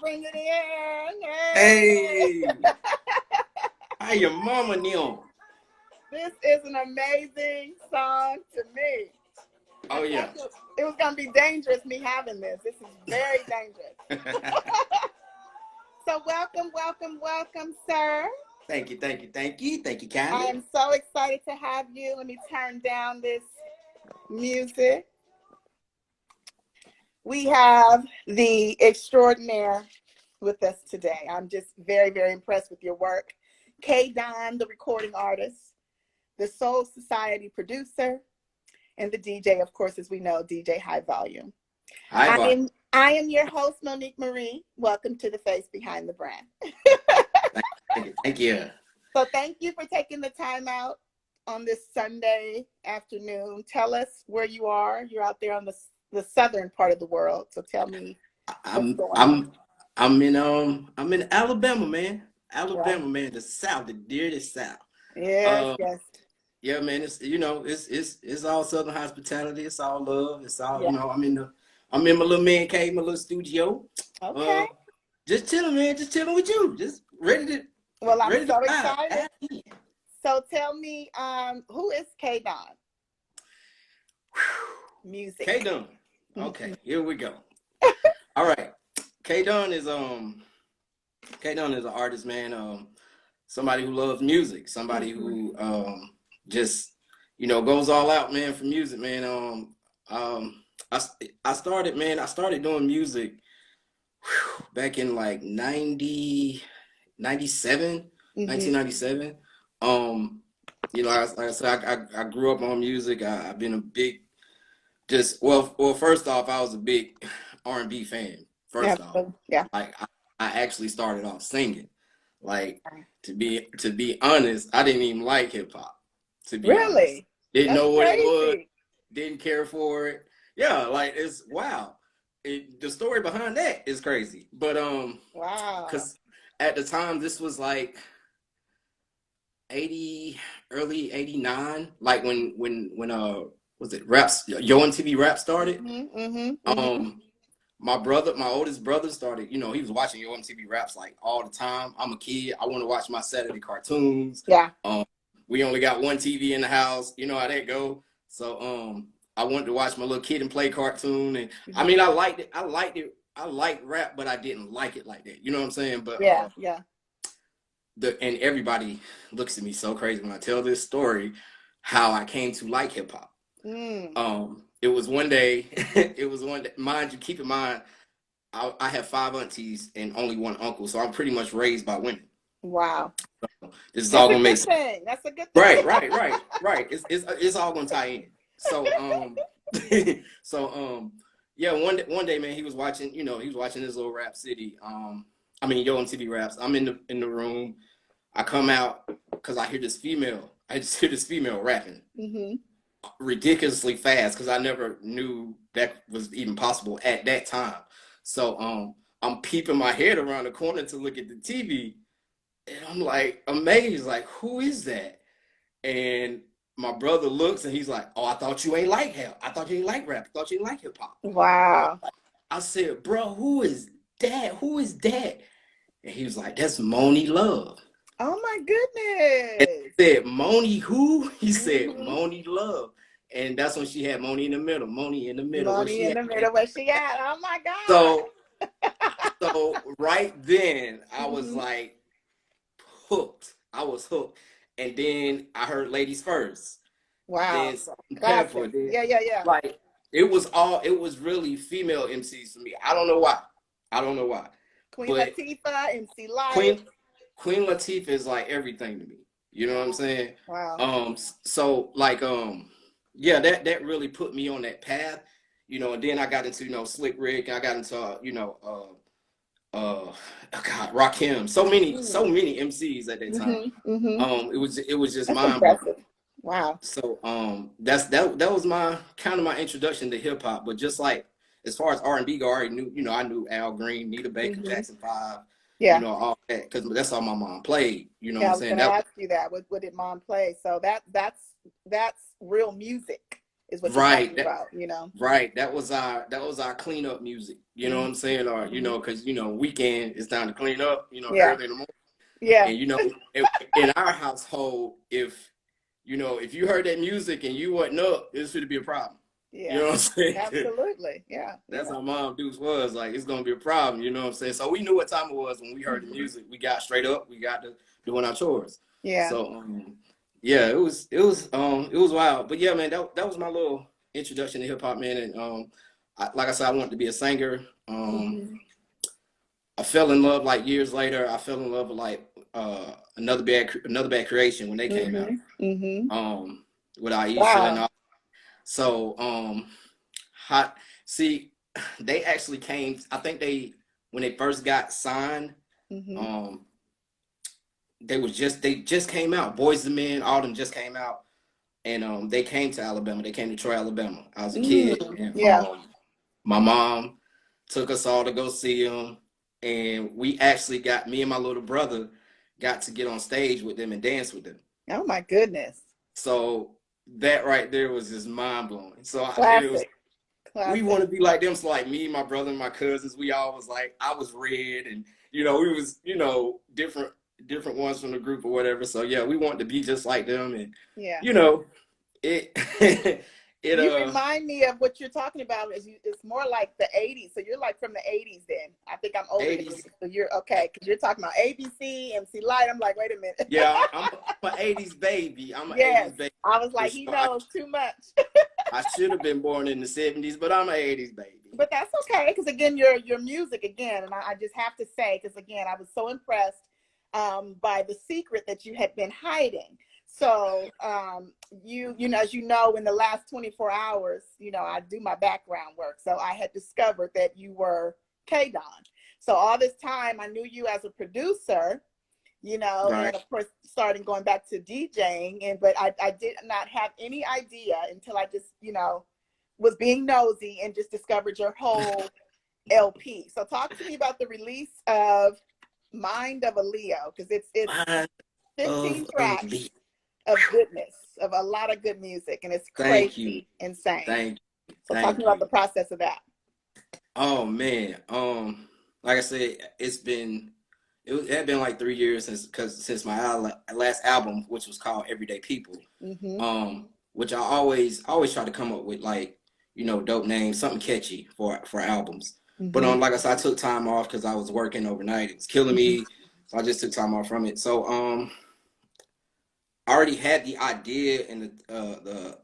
bring it in. Hey, how your mama knew? This is an amazing song to me. Oh yeah. It was gonna be dangerous me having this. This is very dangerous. So welcome, sir. Thank you, Candy. I am so excited to have you. Let me turn down this music. We have the extraordinaire with us today. I'm just very, very impressed with your work. K Don, the recording artist, the Soul Society producer, and the DJ, of course, as we know, DJ HiVolume. I am your host, Monique Marie. Welcome to the face behind the brand. Thank you. So thank you for taking the time out on this Sunday afternoon. Tell us where you are. You're out there on the southern part of the world. So tell me. I'm in Alabama, man. Alabama, man. The South, the dearest South. Yes. Yeah, man. It's all Southern hospitality. It's all love. It's all I'm in my little man cave, my little studio. Okay. Just chilling, man. Just chilling with you. Just ready to. Well, I'm so excited. So tell me, who is K Don? Music. K Don. Okay, here we go. All right. K Don is an artist, man. Somebody who loves music, somebody who just goes all out, man, for music, man. I started doing music back in like 1997. Like I said, I grew up on music. I've been a big, first off, I was a big R&B fan. Like I actually started off singing. Like to be honest, I didn't even like hip hop. To be honest, didn't know what it was, didn't care for it. Yeah, like it's wow. The story behind that is crazy, but wow. Because at the time this was like early 89, like when was it raps? Yo MTV Rap started. My oldest brother started, he was watching Yo MTV Raps like all the time. I'm a kid. I want to watch my Saturday cartoons. Yeah. We only got one TV in the house. You know how that go. So I wanted to watch my little Kid and Play cartoon. And I mean, I liked it. I liked rap, but I didn't like it like that. You know what I'm saying? But yeah. And everybody looks at me so crazy when I tell this story, how I came to like hip hop. It was one day, mind you, keep in mind, I have 5 aunties and only one uncle, so I'm pretty much raised by women. Wow. So this is all gonna make sense. That's a good thing. Right. It's all gonna tie in. So one day, man, he was watching this little Rap City. Yo MTV Raps. I'm in the room. I come out because I just hear this female rapping. Ridiculously fast, because I never knew that was even possible at that time. So I'm peeping my head around the corner to look at the TV, and I'm like amazed, like, who is that? And my brother looks and he's like, oh, I thought you ain't like hell. I thought you ain't like rap. I thought you ain't like hip hop. Wow. I said, bro, who is that? Who is that? And he was like, that's Moni Love. Oh my goodness. And he said, Moni who? He said, Moni Love. And that's when she had Moni in the middle. Moni in the middle. Where she at? Oh my God. So right then I was like hooked. I was hooked. And then I heard Ladies First. Wow. Then, yeah. Like it was really female MCs for me. I don't know why. Queen Latifah, MC Lyte. Queen Latifah is like everything to me. You know what I'm saying? Wow. So like that really put me on that path. And then I got into Slick Rick. I got into Rakim. So many MCs at that time. It was just mind-blowing. Wow. So that was my kind of my introduction to hip hop. But just like as far as R&B go, I already knew, I knew Al Green, Nita Baker, Jackson 5, all that, because that's all my mom played. You know what I'm saying? I was going to ask you that. What did mom play? So that's real music. is what you're Right. talking about, you know? Right. That was our cleanup music. You know what I'm saying? Or, because weekend it's time to clean up, Yeah. early in the morning. Yeah. And in our household, if you heard that music and you wasn't up, it should be a problem. You know Yeah. what I'm saying? Absolutely. Yeah. That's how Mom Dukes was. Like, it's gonna be a problem, you know what I'm saying? So we knew what time it was when we heard the music. We got straight up, we got to doing our chores. Yeah. So yeah, it was wild. But yeah, man, that was my little introduction to hip hop, man. And like I said, I wanted to be a singer. I fell in love like years later. I fell in love with like another bad creation when they came out. With Aisha and Wow. all. So hot. See, they actually came. I think when they first got signed, they just came out. Boys and Men, all them just came out, and they came to Alabama. They came to Troy, Alabama. I was a kid, and Yeah. my mom took us all to go see them, and we actually me and my little brother got to get on stage with them and dance with them. Oh my goodness. So that right there was just mind blowing. So Classic. we want to be like them. So like me, my brother, and my cousins, we all was like, I was red, and we was different ones from the group or whatever. So yeah, we want to be just like them, and yeah. it You remind me of what you're talking about. It's more like the 80s. So you're like from the 80s then. I think I'm older than you. So you're okay, because you're talking about ABC, MC Light. I'm like, wait a minute. Yeah, I'm an 80s baby. I'm an 80s baby. I was like, he knows too much. I should have been born in the 70s, but I'm an 80s baby. But that's okay, because again, your music again, and I just have to say, because again, I was so impressed by the secret that you had been hiding. So as you know, in the last 24 hours, I do my background work. So I had discovered that you were K-Don. So all this time I knew you as a producer, right. And of course starting going back to DJing, but I did not have any idea until I just, was being nosy and just discovered your whole LP. So talk to me about the release of Mind of a Leo, because it's 15 tracks of goodness, of a lot of good music, and it's crazy, insane. Thank you. So talk about the process of that. Oh man, like I said, it had been like 3 years since my last album, which was called Everyday People, which I always try to come up with like dope names, something catchy for albums. But like I said, I took time off because I was working overnight. It was killing me, so I just took time off from it. So I already had the idea and the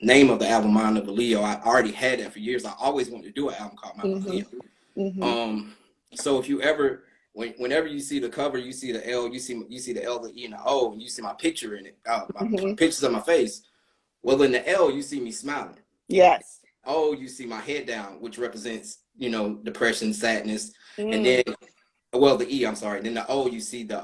name of the album, Mind of a Leo. I already had that for years. I always wanted to do an album called Mind of a Leo. So if you ever, whenever you see the cover, you see the L, you see the L, the E, and the O, and you see my picture in it, my pictures of my face. Well, in the L, you see me smiling. Yes. O, you see my head down, which represents depression, sadness, and then, well, the E, I'm sorry. Then the O, you see the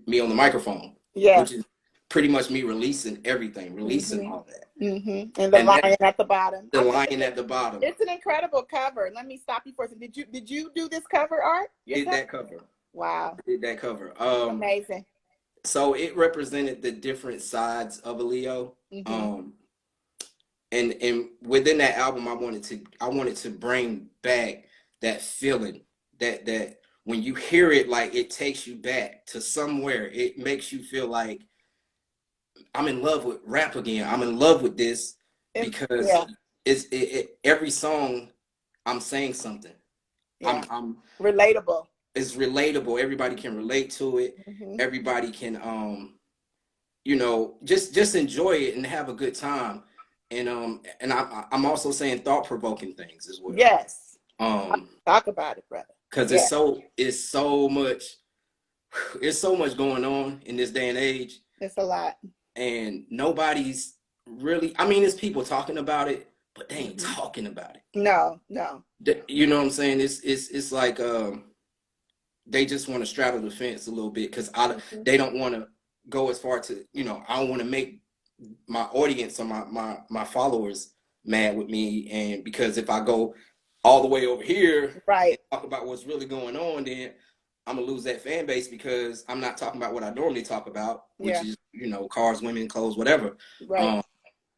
me on the microphone. Yeah. Which is pretty much me releasing everything, all that. And the lion at the bottom. The lion at the bottom. It's an incredible cover. Let me stop you for a second. Did you do this cover art? Did that cover. Wow. Did that cover. Amazing. So it represented the different sides of a Leo. And within that album, I wanted to bring back that feeling that when you hear it, like it takes you back to somewhere. It makes you feel like I'm in love with rap again. I'm in love with this because it's every song I'm saying something. Yeah. I'm relatable. It's relatable. Everybody can relate to it. Everybody can just enjoy it and have a good time. And I'm also saying thought-provoking things as well. Yes. Talk about it, brother. Because it's so much going on in this day and age. It's a lot. And nobody's really, I mean, there's people talking about it, but they ain't talking about it. No. You know what I'm saying? It's like they just want to straddle the fence a little bit because they don't want to go as far to, I don't want to make my audience or my followers mad with me. And because if I go all the way over here and talk about what's really going on, then I'm gonna lose that fan base because I'm not talking about what I normally talk about, which is, cars, women, clothes, whatever.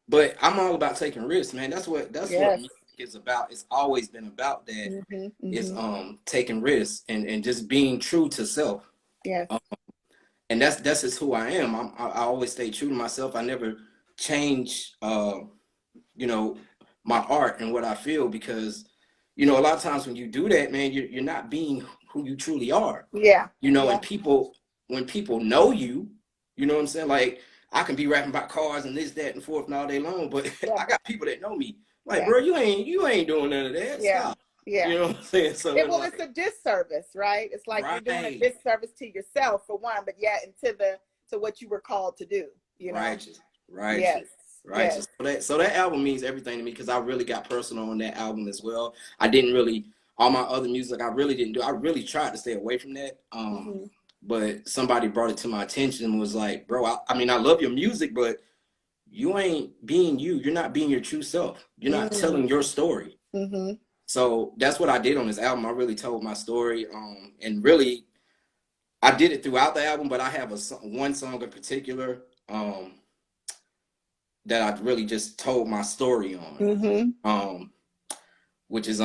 but I'm all about taking risks, man. That's what Yes. music is about. It's always been about that. Mm-hmm. Is Mm-hmm. taking risks and just being true to self. Yes. And that's just who I am. I always stay true to myself. I never change you know, my art and what I feel, because you know, a lot of times when you do that, man, you're not being who you truly are. Yeah. You know, Yeah. and people, when people know you, you know what I'm saying? Like, I can be rapping about cars and this, that, and forth and all day long, but Yeah. I got people that know me. Like, Yeah. bro, you ain't doing none of that. Yeah. Stop. Yeah. You know what I'm saying? So It, it's well, it's a like, disservice, right? It's like you're doing a right, disservice to yourself for one, but yeah, and to what you were called to do, you know? righteous, Yes. righteous, Yes. righteous. So that album means everything to me, because I really got personal on that album as well. I didn't really, all my other music, I really didn't do. I really tried to stay away from that. Mm-hmm. But somebody brought it to my attention and was like, bro, I mean, I love your music, but you ain't being you. You're not being your true self. You're not telling your story. Mm-hmm. So that's what I did on this album. I really told my story. And really, I did it throughout the album, but I have one song in particular that I really just told my story on. Mm-hmm. Which is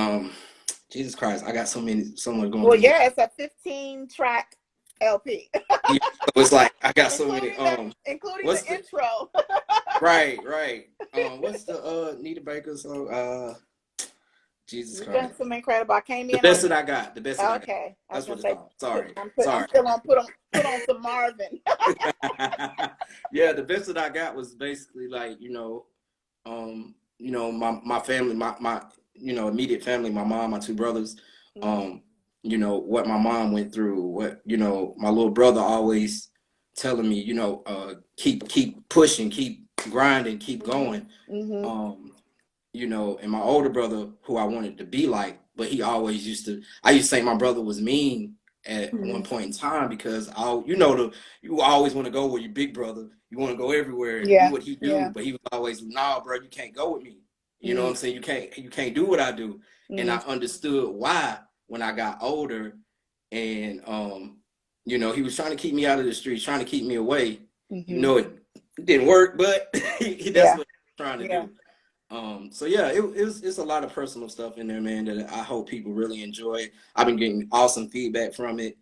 Jesus Christ, I got someone going Well, through. yeah, it's a 15-track LP. Yeah, so it's like I got so many including what's the the intro. right. What's the Nita Baker song? Jesus You've done Christ. some incredible. I came The in best on that I got. The best that I got. okay. I was That's what gonna it's say called. Sorry. I'm Sorry. still on put on some Marvin. Yeah, the best that I got was basically like, my family, my immediate family, my mom, my two brothers, what my mom went through, what, my little brother always telling me, keep pushing, keep grinding, keep going. Mm-hmm. And my older brother, who I wanted to be like, but I used to think my brother was mean at one point in time, because you always want to go with your big brother. You want to go everywhere and do Yeah. what he do, Yeah. but he was always, nah, bro, you can't go with me. You know what Mm-hmm. I'm saying? You can't do what I do. And I Mm-hmm. understood why when I got older, and he was trying to keep me out of the streets, trying to keep me away. Mm-hmm. It didn't work, but that's Yeah. what he was trying to Yeah. do. So yeah, it's a lot of personal stuff in there, man, that I hope people really enjoy. I've been getting awesome feedback from it.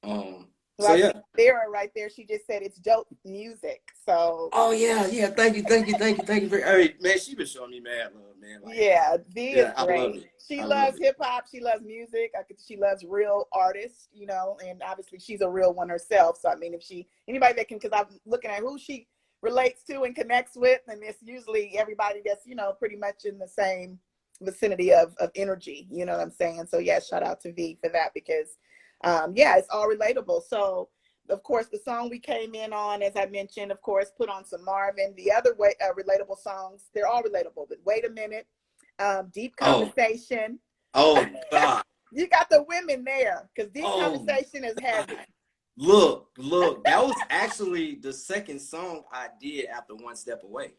Well, So I yeah. see Vera right there. She just said it's dope music. So Oh yeah. Thank you. Hey man, she been showing me mad love, man. Like, yeah, V is yeah, I love great. it. She I love loves it. hip hop. She loves music. She loves real artists, and obviously she's a real one herself. So I mean, if anybody that can, because I'm looking at who she relates to and connects with, and it's usually everybody that's pretty much in the same vicinity of energy. You know what I'm saying? So yeah, shout out to V for that, because yeah, it's all relatable. So of course, the song we came in on, as I mentioned, of course, put on some Marvin. The other way relatable songs, they're all relatable. But wait a minute, Deep Conversation. Oh God. You got the women there, because Deep Oh Conversation is God. heavy. Look. That was actually the second song I did after One Step Away.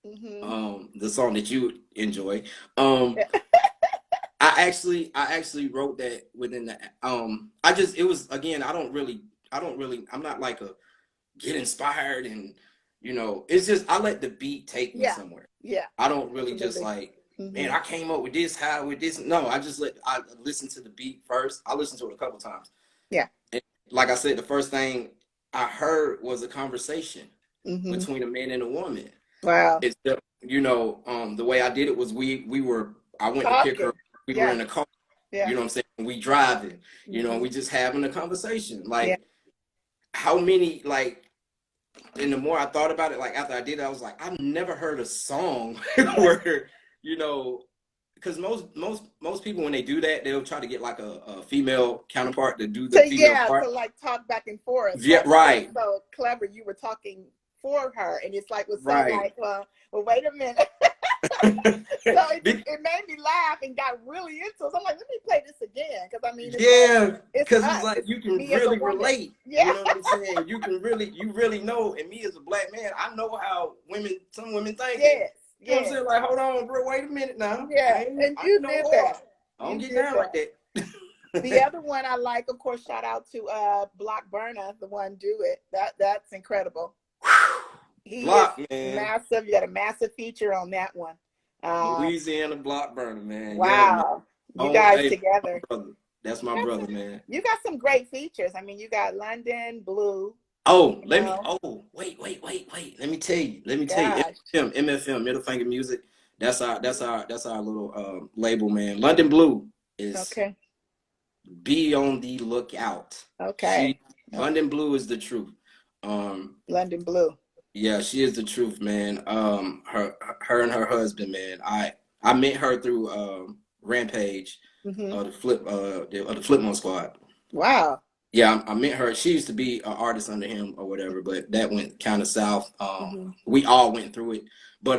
The song that you enjoy. I actually wrote that within the it was, again, I'm not like a get inspired, and it's just I let the beat take me Yeah, somewhere. yeah, I don't really just absolutely. like, man, I came up with this, how with this. No, I listen to the beat first. I listened to it a couple times. Yeah. And like I said, the first thing I heard was a conversation between a man and a woman. Wow. It's the way I did it was I went to pick her. Talking. We were Yeah. in a car. Yeah. You know what I'm saying? We driving. We just having a conversation. Like, Yeah. how many, like, and the more I thought about it, like after I did it, I was like, I've never heard a song where, because most people, when they do that, they'll try to get like a female counterpart to do the female part. To like talk back and forth. Yeah, like, right. So clever, you were talking for her, and it's like, Right. well, wait a minute. So it made me laugh and got really into it. So I'm like, let me play this again, because I mean, because it's like you can really relate. Yeah. You know what I'm saying? You really know. And me as a black man, I know how some women think. Yes. You know what I'm saying? Like, hold on, bro, wait a minute now. Yeah, and you did that. I don't get down like that. The other one I like, of course, shout out to Block Burner, the one Do It. That's incredible. He is Block, man. massive. You got a massive feature on that one. Louisiana Block Burner, man. Yeah, man. Wow. You Oh, guys hey, together. brother. That's my brother, man. You got some great features. I mean, you got London Blue. Oh, You know? wait. Let me tell you. Gosh. MFM, Middle Finger Music. That's our little label, man. London Blue is Okay. be on the lookout. Okay. London Blue is the truth. London Blue. Yeah, she is the truth, man. Her and her husband, man. I met her through Rampage, the Flipmode Squad. Wow. Yeah, I met her. She used to be an artist under him or whatever, but that went kind of south. We all went through it, but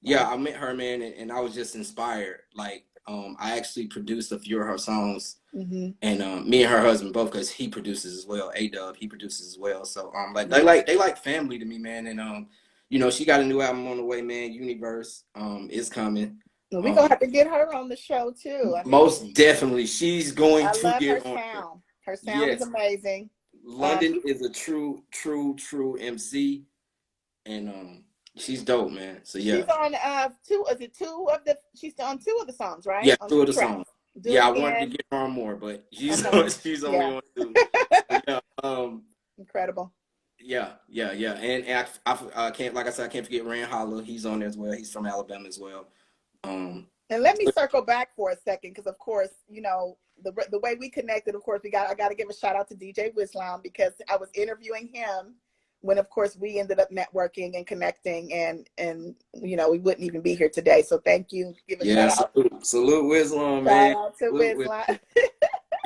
yeah, I met her, man, and I was just inspired. Like, I actually produced a few of her songs, and me and her husband both, because he produces as well. A-Dub, he produces as well. So like they like family to me, man. And you know, she got a new album on the way, man. Universe is coming. Well, we're gonna have to get her on the show too. I mean, most definitely, she's going to love get her on. sound. Her sound is amazing. London is a true MC, and she's dope, man. So yeah, she's on she's on two of the songs, right? Yeah, on two of the songs. I wanted to get her on more, but she's only on two. Yeah, incredible. Yeah, and I can't, like I said, I can't forget Rand Holler. He's on there as well. He's from Alabama as well. And let me circle back for a second, because of course, you know, the way we connected, of course, I got to give a shout out to DJ Wislam, because I was interviewing him when, of course, we ended up networking and connecting, and you know, we wouldn't even be here today. So thank you. Give a shout out. Salute Wislam, man. Shout out to Wislam.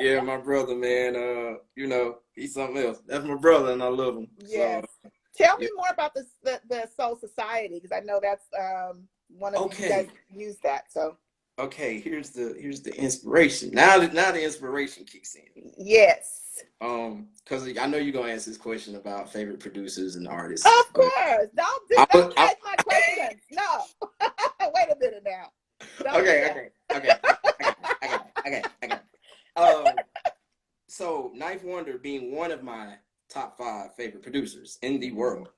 Yeah, my brother, man. You know, he's something else. That's my brother, and I love him. Yes. So, tell me more about the Soul Society, because I know that's one of you guys use that. So okay, here's the inspiration. Now the inspiration kicks in. Yes. Because I know you're gonna ask this question about favorite producers and artists. Of course. Don't take my questions. No. Wait a minute now. Okay. I got it. So Ninth Wonder being one of my top 5 favorite producers in the world.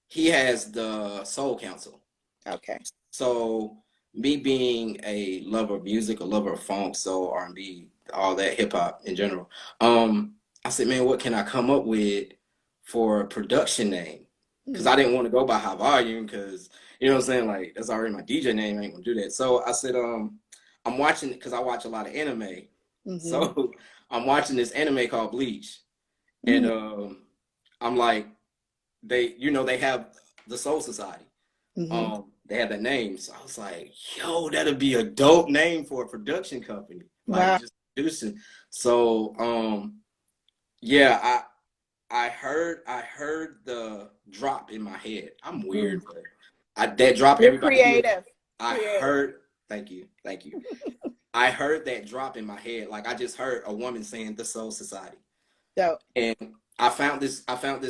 He has the Soul Council. Okay. So me being a lover of music, a lover of funk, soul, R&B, all that, hip hop in general, I said, man, what can I come up with for a production name? Because I didn't want to go by HiVolume, because, you know what I'm saying, like, that's already my DJ name. I ain't gonna do that. So I said, I'm watching, because I watch a lot of anime. So I'm watching this anime called Bleach, and I'm like, they have the Soul Society. They have that name. So I was like, yo, that'd be a dope name for a production company. Like, just producing. So yeah, I heard the drop in my head. I'm weird, but that drop, You're everybody creative. Thank you. I heard that drop in my head. Like, I just heard a woman saying the Soul Society. So, and I found this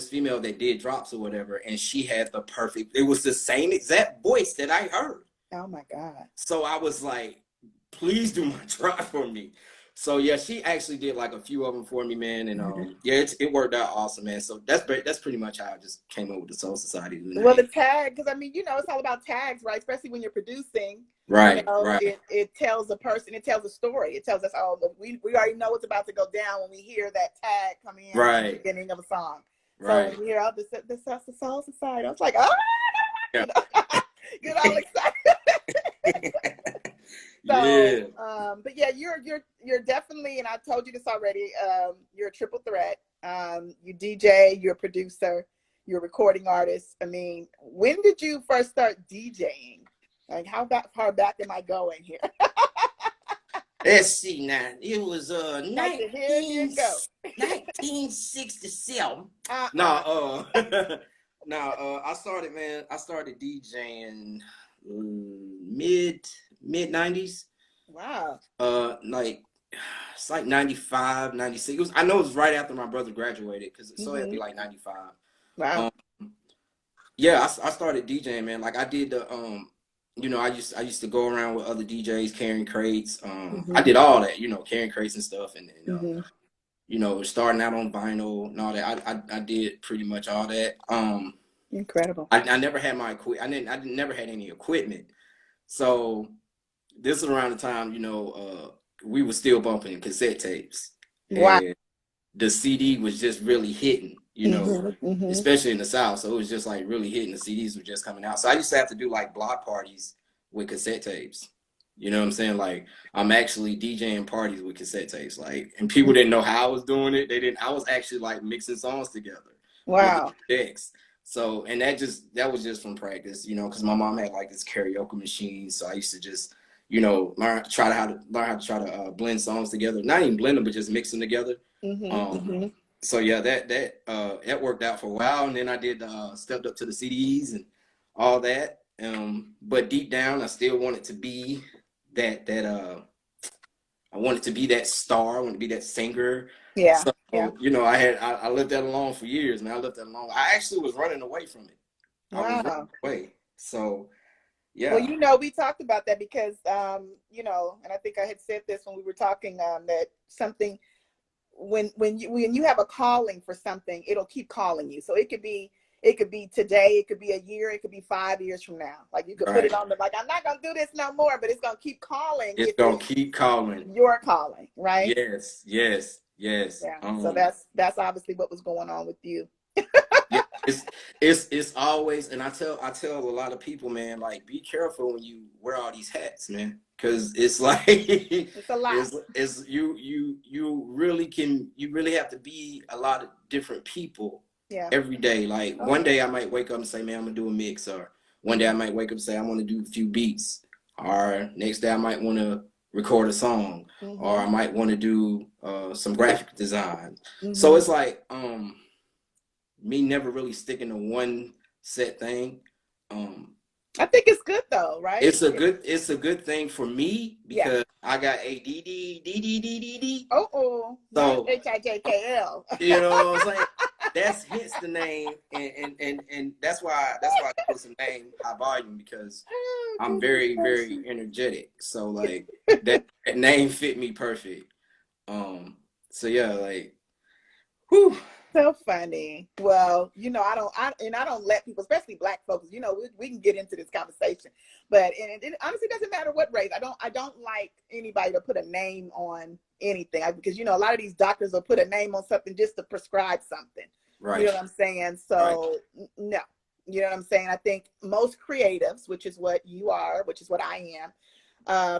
female that did drops or whatever, and she had it was the same exact voice that I heard. Oh my God. So I was like, please do my drop for me. So yeah, she actually did like a few of them for me, man, and yeah, it worked out awesome, man. So that's pretty much how I just came up with the Soul Society. Well, the tag, because I mean, you know, it's all about tags, right? Especially when you're producing. Right, you know, right. It tells a person, it tells a story. It tells us, oh, we already know what's about to go down when we hear that tag come in at the beginning of a song. Right. So when you hear, this is the Soul Society, I was like, oh, yeah. Get all excited. So, yeah. But yeah, you're definitely, and I told you this already, you're a triple threat. You DJ, you're a producer, you're a recording artist. I mean, when did you first start DJing? Like, how far back am I going here? Let's see now. It was 1967. No, I started DJing mid 90s. Wow. Like, it's like 95, 96. I know it was right after my brother graduated, because so it'd be like 95. Wow. Yeah, I started DJing, man. Like, I did the you know, I used to go around with other DJs carrying crates. I did all that, you know, carrying crates and stuff, and you know, starting out on vinyl and all that. I did pretty much all that. Incredible. I never had my I never had any equipment. So this is around the time, you know, we were still bumping cassette tapes, Wow. and the CD was just really hitting, you know, especially in the South. So it was just like really hitting. The CDs were just coming out. So I used to have to do like block parties with cassette tapes. You know what I'm saying? Like I'm actually DJing parties with cassette tapes. Like, and people didn't know how I was doing it. They didn't. I was actually like mixing songs together with Wow. the decks. So, and that was just from practice, you know, because my mom had like this karaoke machine. So I used to just, you know, learn how to blend songs together. Not even blend them, but just mix them together. So yeah, that worked out for a while, and then I did stepped up to the CDs and all that. But deep down, I still wanted to be that I wanted to be that star. I wanted to be that singer. Yeah. So Yeah. you know, I left that alone for years, man. I left that alone. I actually was running away from it. I was running Wow. away. So Well, yeah, you know, we talked about that because, you know, and I think I had said this when we were talking, that something when you have a calling for something, it'll keep calling you. So it could be today, it could be a year, it could be 5 years from now. Like you could put it right. on the, like, I'm not gonna do this no more, but it's gonna keep calling It's if gonna it's keep calling. your calling, right? Yes, yes, yes. Yeah. So that's obviously what was going on with you. Yeah, it's always, and I tell a lot of people, man, like be careful when you wear all these hats, man, because it's like It's a lot. it's you really have to be a lot of different people Yeah. every day. Like one day I might wake up and say, man, I'm gonna do a mix, or one day I might wake up and say I want to do a few beats, or next day I might want to record a song, or I might want to do some graphic design. So it's like me never really sticking to one set thing. I think it's good though, right? It's a good thing for me because I got ADD. Oh, not So HIJKL. you know what I'm saying? That's hence the name, and that's why I put some name HiVolume, because I'm very energetic. So like that name fit me perfect. So yeah, like whew. So funny. Well, you know, I don't let people, especially Black folks, you know, we can get into this conversation, but it honestly doesn't matter what race. I don't like anybody to put a name on anything, because you know a lot of these doctors will put a name on something just to prescribe something. Right. You know what I'm saying? So no, you know what I'm saying? I think most creatives, which is what you are, which is what I am,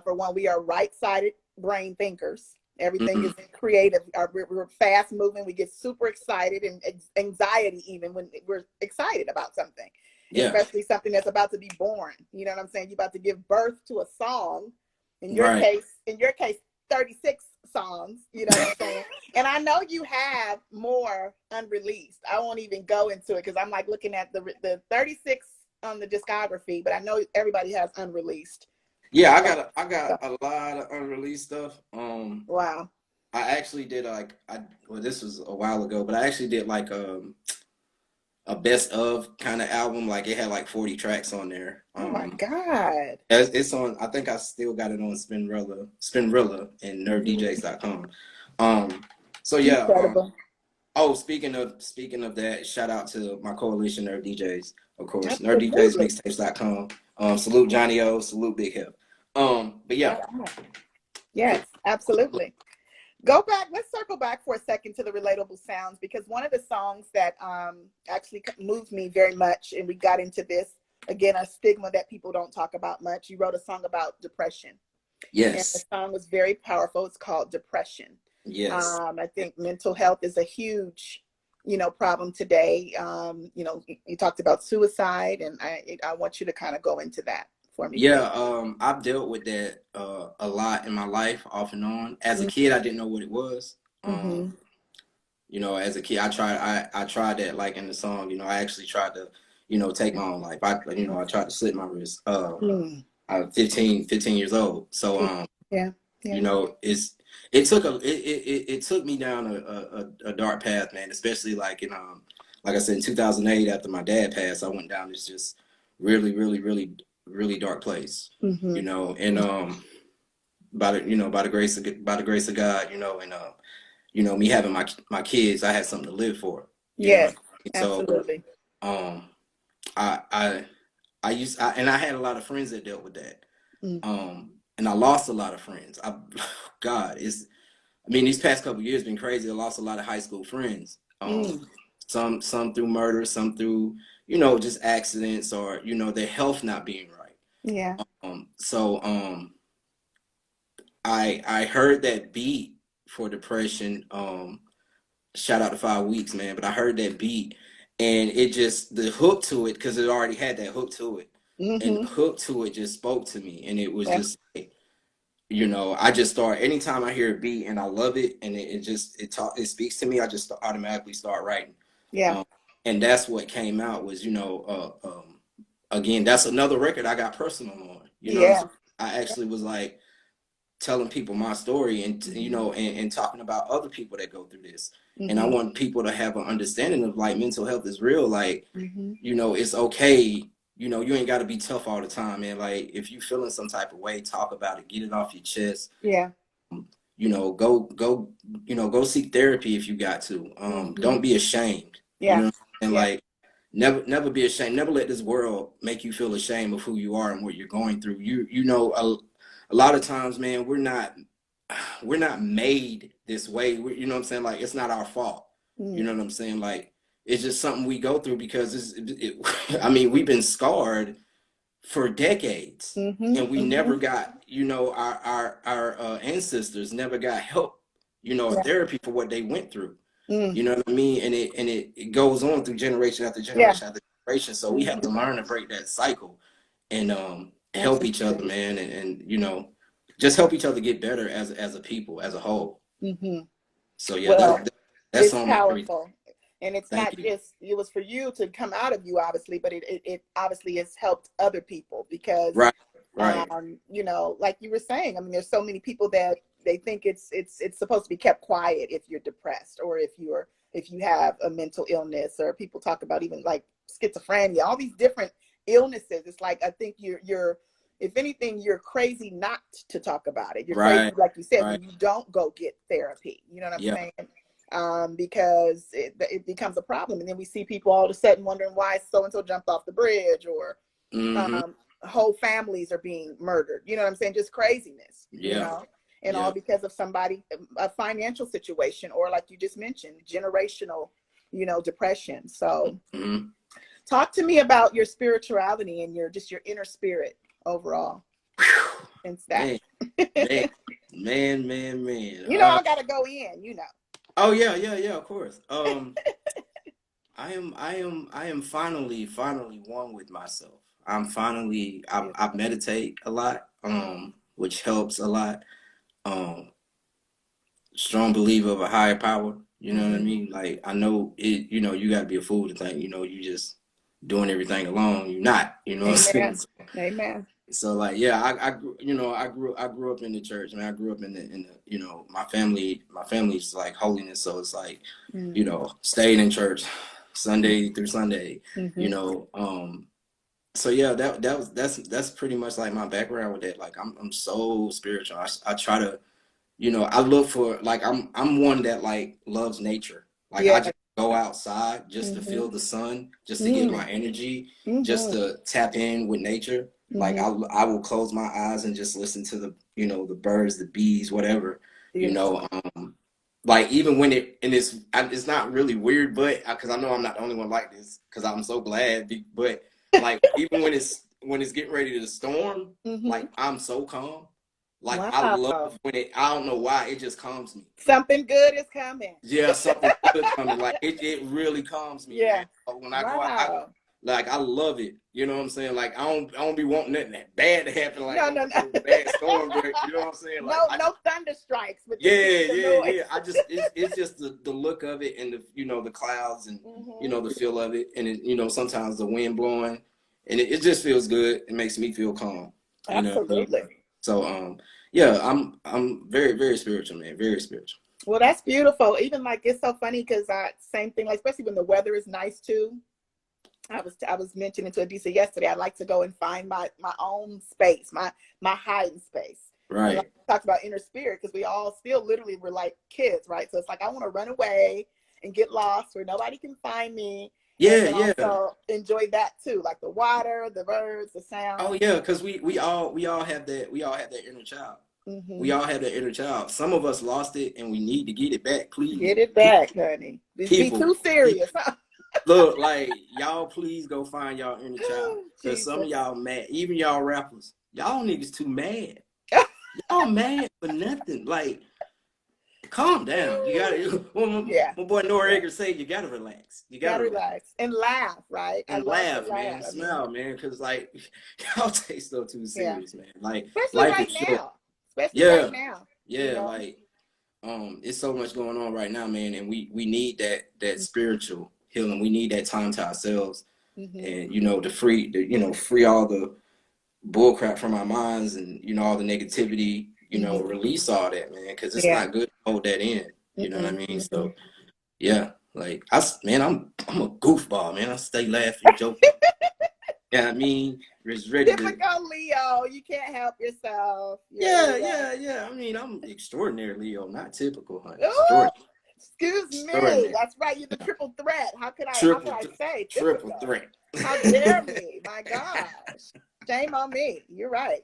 for one, we are right-sided brain thinkers. Everything is creative. We're fast moving. We get super excited and anxiety even when we're excited about something, especially something that's about to be born. You know what I'm saying? You're about to give birth to a song. In your case, 36 songs. You know what I'm saying? And I know you have more unreleased. I won't even go into it because I'm like looking at the 36 on the discography, but I know everybody has unreleased. Yeah, I got a lot of unreleased stuff. Wow. I actually did well, this was a while ago, but I actually did like a best of kind of album. Like it had like 40 tracks on there. Oh my God. It's on. I think I still got it on Spinrilla and NerveDJs.com. So yeah. Incredible. Oh, speaking of that, shout out to my coalition Nerve DJs, of course. Absolutely. NerveDJsMixtapes.com. Salute Johnny O, salute Big Hip. But yeah. Yes, absolutely. Go back. Let's circle back for a second to the relatable sounds, because one of the songs that actually moved me very much, and we got into this again, a stigma that people don't talk about much. You wrote a song about depression. Yes. And the song was very powerful. It's called Depression. Yes. I think mental health is a huge, you know, problem today. You know, you talked about suicide, and I want you to kind of go into that for me. Yeah, I've dealt with that a lot in my life, off and on. As a kid, I didn't know what it was. You know, as a kid, I tried that, like in the song. You know, I actually tried to, you know, take my own life. I tried to slit my wrist. I was 15 years old. So you know, it took me down a dark path, man. Especially like in like I said, in 2008, after my dad passed, I went down this just really dark place. You know, and by the grace of God, you know, and you know, me having my kids, I had something to live for. You know what Yes, I mean? So absolutely. I and I had a lot of friends that dealt with that. Mm. And I lost a lot of friends. God, I mean, these past couple of years been crazy. I lost a lot of high school friends. Mm. Some through murder, some through, you know, just accidents, or, you know, their health not being right. Yeah. So I heard that beat for depression. Shout out to 5 weeks, man. But I heard that beat, and it just, the hook to it, because it already had that hook to it, and Mm-hmm. the hook to it just spoke to me, and it was Yeah. just like, you know, I just start, anytime I hear a beat and I love it, and it speaks to me, I just automatically start writing. Yeah. Um, and that's what came out was, you know, again, that's another record I got personal on. You know what I'm Yeah. saying? I actually was like telling people my story, and you know, and talking about other people that go through this. And I Mm-hmm. want people to have an understanding of, like, mental health is real. Like, Mm-hmm. you know, it's okay. You know, you ain't got to be tough all the time, man. Like, if you feeling some type of way, talk about it, get it off your chest. Yeah. You know, you know, go seek therapy if you got to. Mm-hmm. Don't be ashamed. You Yeah. know, and Yeah. like, never be ashamed. Never let this world make you feel ashamed of who you are and what you're going through. You know, a lot of times, man, we're not made this way. You know what I'm saying? Like, it's not our fault. You Mm. know what I'm saying? Like, it's just something we go through because I mean, we've been scarred for decades, Mm-hmm. and we Mm-hmm. never got, you know, our ancestors never got help, you know, or Yeah. therapy for what they went through. Mm. You know what I mean? And it goes on through generation after Yeah. generation after generation. So we have Mm-hmm. to learn to break that cycle, and help each other, Absolutely. man, and you know, just help each other get better as a people, as a whole. Mm-hmm. So yeah, Well, that's it's on my everything. powerful. And it's Thank not you. just, it was for you to come out of you, obviously, but it obviously has helped other people because, Right, right, you know, like you were saying, I mean, there's so many people that they think it's supposed to be kept quiet if you're depressed, or if you have a mental illness, or people talk about even like schizophrenia, all these different illnesses. It's like, I think you're, if anything, you're crazy not to talk about it. You're crazy, right, like you said, right. when you don't go get therapy. You know what I'm Yeah. saying? Because it becomes a problem. And then we see people all of a sudden wondering why so-and-so jumped off the bridge, or Mm-hmm. whole families are being murdered. You know what I'm saying? Just craziness, you Yeah. know, and all Yeah. because of somebody, a financial situation, or like you just mentioned, generational, you know, depression. So Mm-hmm. talk to me about your spirituality and your inner spirit overall and that. Man, man, man. You know, I gotta go in, you know. Oh yeah, yeah, of course. I am finally one with myself. I meditate a lot, which helps a lot. Um, Strong believer of a higher power. You know what I Mm-hmm. mean? Like, I know it. You know, you got to be a fool to think, you know, you just doing everything alone. You're not. You know what I'm Amen. saying? Amen. So like, yeah, you know, I grew up in the church, man. I grew up in the, you know, my family's like holiness. So it's like, Mm-hmm. you know, stayed in church Sunday through Sunday, you Mm-hmm. know. So yeah, that's pretty much like my background with that. Like, I'm so spiritual. I try to, you know, I look for, like, I'm one that like loves nature. Like, I Yeah. just go outside just to Mm-hmm. feel the sun, just to get Mm-hmm. my energy, just Mm-hmm. to tap in with nature. Like, Mm-hmm. I will close my eyes and just listen to the, you know, the birds, the bees, whatever, you Beautiful. know. Like, even when it's not really weird, but because I know I'm not the only one like this, because I'm so glad. But like, even when it's getting ready to storm, Mm-hmm. like, I'm so calm. Like, I love Wow. when I don't know why, it just calms me. Something good is coming. Yeah, something good coming. Like, it really calms me, man. Yeah. But when I go out, Wow. like, I love it. You know what I'm saying? Like, I don't be wanting nothing that bad to happen, like No, no, no. no bad storm, but you know what I'm saying? Like, No, no thunder strikes, but yeah, just give me the noise. yeah. It's just the look of it, and the, you know, the clouds, and you Mm-hmm. know, the feel of it, and it, you know, sometimes the wind blowing, and it just feels good. It makes me feel calm. You know what I mean? Absolutely. So yeah, I'm very, very spiritual, man. Very spiritual. Well, that's beautiful. Even like, it's so funny because same thing, like especially when the weather is nice too. I was mentioning to Adisa yesterday, I like to go and find my own space, my hiding space. And like Right. we talked about inner spirit, because we all still literally were like kids, right? So it's like I want to run away and get lost where nobody can find me, and Yeah, then yeah. also enjoy that too, like the water, the birds, the Oh sound. yeah, because we all have that inner child. We Hmm. all have that inner child. Some of us lost it, and we need to get it back. Please, Get it back, honey. Just be people, too serious, huh? look, like y'all, please go find y'all inner child. Cause some of Jesus. y'all mad, even y'all rappers, y'all niggas too mad. Y'all mad for nothing. Like, calm down. You gotta. Well, Yeah, my boy yeah. Noriega say you gotta relax. You gotta Gotta relax relax and laugh, right? I and love to laugh, laugh. man. I mean, Smile, man. Cause like y'all take stuff too yeah. serious, man. Like Especially life right is short. now. Especially right Yeah, now, you yeah. know? Like it's so much going on right now, man, and we need that spiritual healing. We need that time to ourselves, Mm-hmm. and free all the bullcrap from our minds, and all the negativity. Mm-hmm. Release all that, man, because it's Yeah. not good to hold that in. You know what I Mm-mm. mean? Mm-mm. So yeah, like man, I'm a goofball, man. I stay laughing, joking. Yeah, I mean, just ready to. Typical Leo. You can't help yourself. You're a Yeah, Leo. yeah, yeah. I mean, I'm extraordinary, Leo, not typical, honey. Ooh, Extraordinary, excuse me. extraordinary. That's right. You're the triple threat. How could Triple, I say triple typical? threat. How dare me? My gosh. Shame on me. You're right.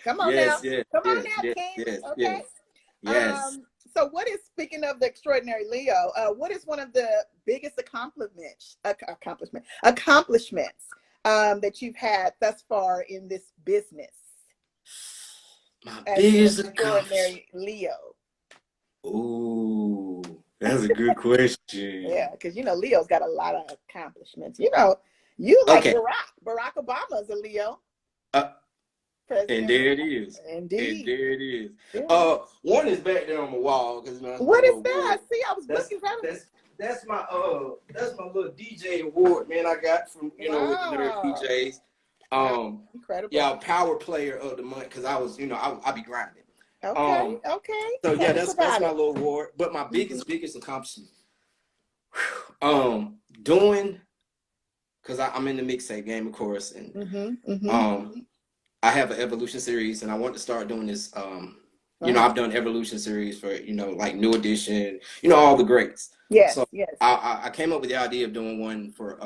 Come on now. Yes, yes, Come on yes, now, yes, King. yes, Okay. yes, yes. So what is, speaking of the extraordinary Leo, what is one of the biggest accomplishments that you've had thus far in this business My as the biggest accomplishment. extraordinary Leo? Ooh, that's a good Yeah, question. because Leo's got a lot of accomplishments. You like Okay, Barack. Barack Obama is a Leo uh, and president. there it is. And Indeed. there it is. Yeah. One is back there on the wall because that's my What is little that? award. See, I was That's looking for it. that's my little DJ award, man. I got from with the nerd Wow. DJs. Wow. Um, Incredible. yeah, power player of the month because I was I be grinding. Okay. Um, Okay. so yeah, Tell us that's about my it. little award. But my Hmm. biggest accomplishment, doing because I'm in the mixtape game, of course, and Hmm. Hmm. um, I have an evolution series, and I want to start doing this. Wow. I've done evolution series for like New Edition, all the greats. Yes. So Yes. I came up with the idea of doing one for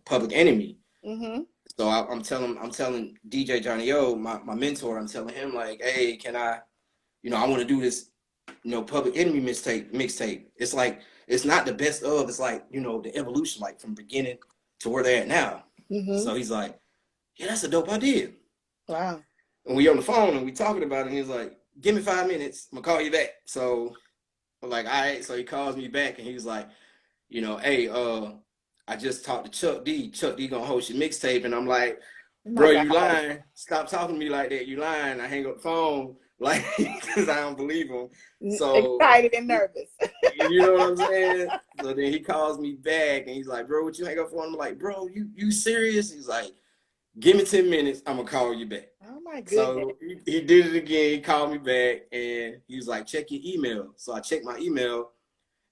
Public Enemy. Hmm. So I'm telling DJ Johnny O, my mentor, I'm telling him like, hey, can I, I want to do this, Public Enemy mixtape. It's like it's not the best of, it's like the evolution, like from beginning to where they're at now. Hmm. So he's like, yeah, that's a dope idea. Wow. And we on the phone and we talking about it, and he's like, give me 5 minutes, I'm gonna call you back. So I'm like, all right. So he calls me back and he's like, hey, I just talked to Chuck D. Chuck D gonna host your mixtape. And I'm like, Oh my bro, you gosh. lying. Stop talking to me like that. You lying. I hang up the phone, like, because I don't believe him. So Excited and nervous. you know what I'm saying? So then he calls me back and he's like, bro, what you hang up for? I'm like, bro, you serious? He's like, give me 10 minutes, I'm gonna call you back. Oh my goodness. So he did it again. He called me back and he was like, check your email. So I checked my email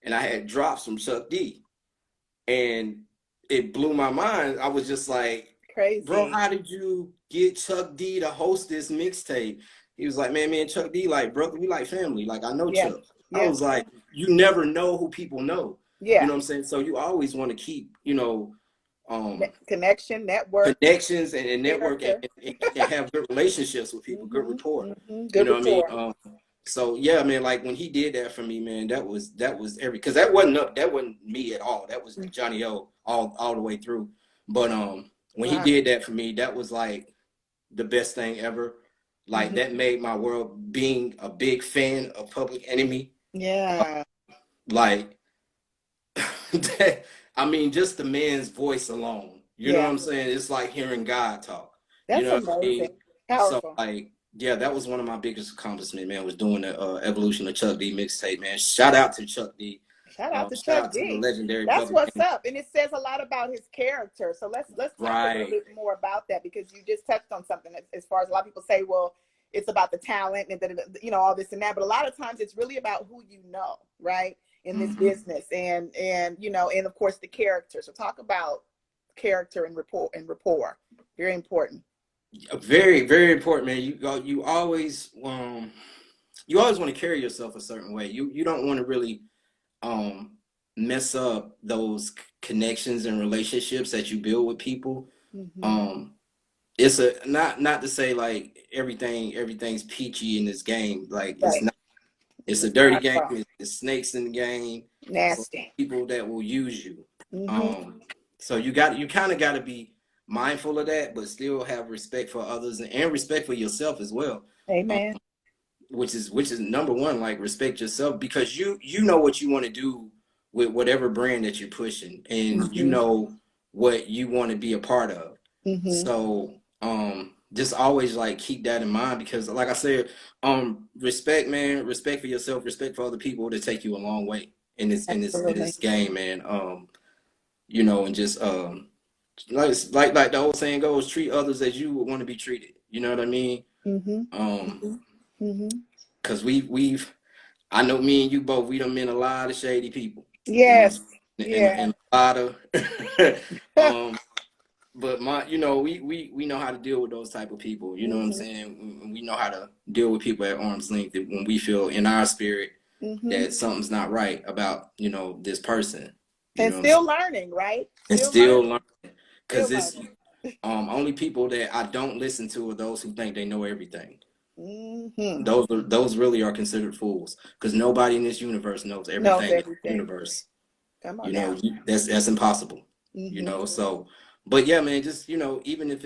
and I had drops from Chuck D. And it blew my mind. I was just like, bro, Crazy. how did you get Chuck D to host this mixtape? He was like, man, me and Chuck D, like, brother, we like family. Like, I know Yeah. Chuck. I Yeah. was like, you never know who people know. You Yeah. know what I'm saying? So you always want to keep, Connection, network, connections and network and, character. and have good relationships with people, good Hmm. rapport. Hmm. You Good know what I mean? rapport. So yeah, man, like when he did that for me, man, that was because that wasn't me at all. That was Johnny O all the way through. But when he Wow. did that for me, that was like the best thing ever. Like Hmm. that made my world, being a big fan of Public Enemy. Yeah. Like that, I mean, just the man's voice alone. You know what Yeah. I'm saying? It's like hearing God talk. You That's know what I mean? amazing. So Powerful. like, yeah, that was one of my biggest accomplishments, man, was doing the evolution of Chuck D mixtape, man. Shout out to Chuck D. Shout out to Shout Chuck out to the D. legendary That's Public what's Enemy. up, and it says a lot about his character. So let's talk a little Right. bit more about that, because you just touched on something as far as a lot of people say, well, it's about the talent and all this and that, but a lot of times it's really about who right, in this business, and and of course the character. So talk about character and rapport. Very important. Very, very important, man. You always want to carry yourself a certain way. You don't want to really um mess up those connections and relationships that you build with people. Um it's a not to say like everything's peachy in this game. Like it's Right. not. It's a dirty Not at game. all. It's snakes in the game. It's a lot Nasty. of people that will use you. Mm-hmm. So you kind of got to be mindful of that, but still have respect for others and respect for yourself as well. Um, Amen. which is number one. Like respect yourself because you know what you want to do with whatever brand that you're pushing, and you Mm-hmm. know what you want to be a part of. Mm-hmm. So just always like keep that in mind because like I said, respect, man, respect for yourself, respect for other people to take you a long way in Absolutely. this game, man. And just like the old saying goes, treat others as you would want to be treated. You know what I mean? Mm-hmm. Um, Mm-hmm. Mm-hmm. cause we've I know me and you both, we done met a lot of shady people. You know what I'm Yes. saying? Yeah. And a lot of but we know how to deal with those type of people. You know what I'm Mm-hmm. saying? We know how to deal with people at arm's length when we feel in our spirit Mm-hmm. that something's not right about this person. You And know what I'm saying? still learning, right? And Still still learning. learn Still because it's learning. only people that I don't listen to are those who think they know everything. Mm-hmm. Those really are considered fools because nobody in this universe knows Knows everything in the everything. universe. Come on now. That's impossible. Mm-hmm. So but yeah, man, just even if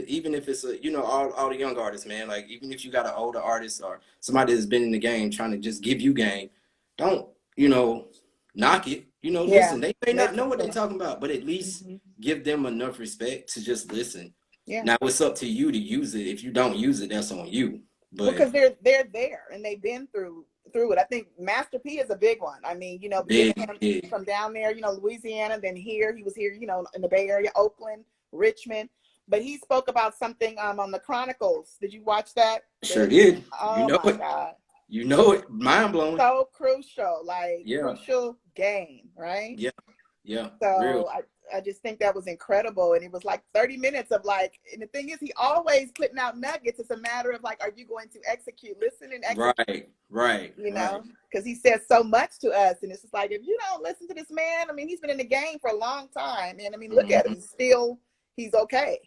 it's a all the young artists, man, like even if you got an older artist or somebody that's been in the game trying to just give you game, don't knock it. Yeah. Listen, they may not Listen know what to they're them. talking about, but at least Mm-hmm. give them enough respect to just listen. Yeah. Now it's up to you to use it. If you don't use it, that's on you. Well, But because they're there and they've been through it. I think Master P is a big one. I mean, being big, him big. from down there, Louisiana, then he was here, in the Bay Area, Oakland, Richmond. But he spoke about something on the Chronicles. Did you watch that? Sure did. You Oh know my it. God. You know it. Mind blowing. So crucial, like Yeah. crucial game, right? Yeah. Yeah. Real. So I just think that was incredible. And it was like 30 minutes of like, and the thing is, he always putting out nuggets. It's a matter of like, are you going to execute? Listen and execute. Right. Because he says so much to us. And it's just like, if you don't listen to this man, I mean, he's been in the game for a long time. And I mean, look at him. He's okay.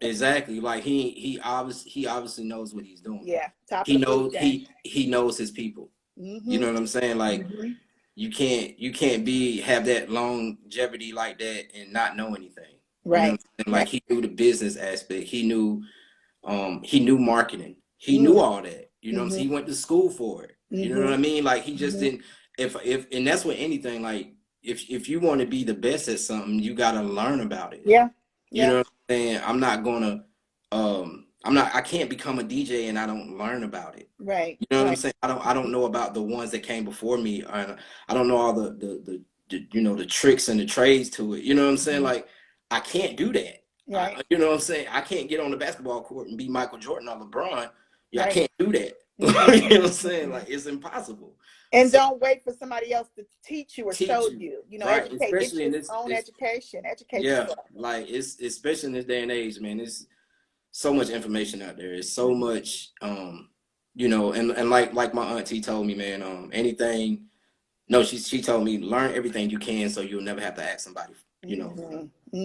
Exactly. Like he obviously knows what he's doing. Yeah. Top He of the food knows chain. he knows his people. Mm-hmm. You know what I'm saying? Like Mm-hmm. you can't have that longevity like that and not know anything. Right. You know what I'm saying? Like he knew the business aspect. He knew marketing. He knew all that. You know what I'm saying? He went to school for it. You know what I mean? Like he just didn't if and that's what anything like if you want to be the best at something, you gotta learn about it. Yeah. You know what I'm saying? I can't become a DJ and I don't learn about it. Right. You know what I'm saying? I don't know about the ones that came before me. I don't know all the tricks and the trades to it. You know what I'm saying? Like I can't do that. Right. You know what I'm saying? I can't get on the basketball court and be Michael Jordan or LeBron. Yeah, Right. I can't do that. You know what I'm saying? Like it's impossible. And don't wait for somebody else to teach you or show you. Right. Educate. Especially Get in your this own education. Educate yeah, yourself. like it's especially in this day and age, man. It's so much information out there. It's so much and like my auntie told me, man, anything no, she told me learn everything you can so you'll never have to ask somebody,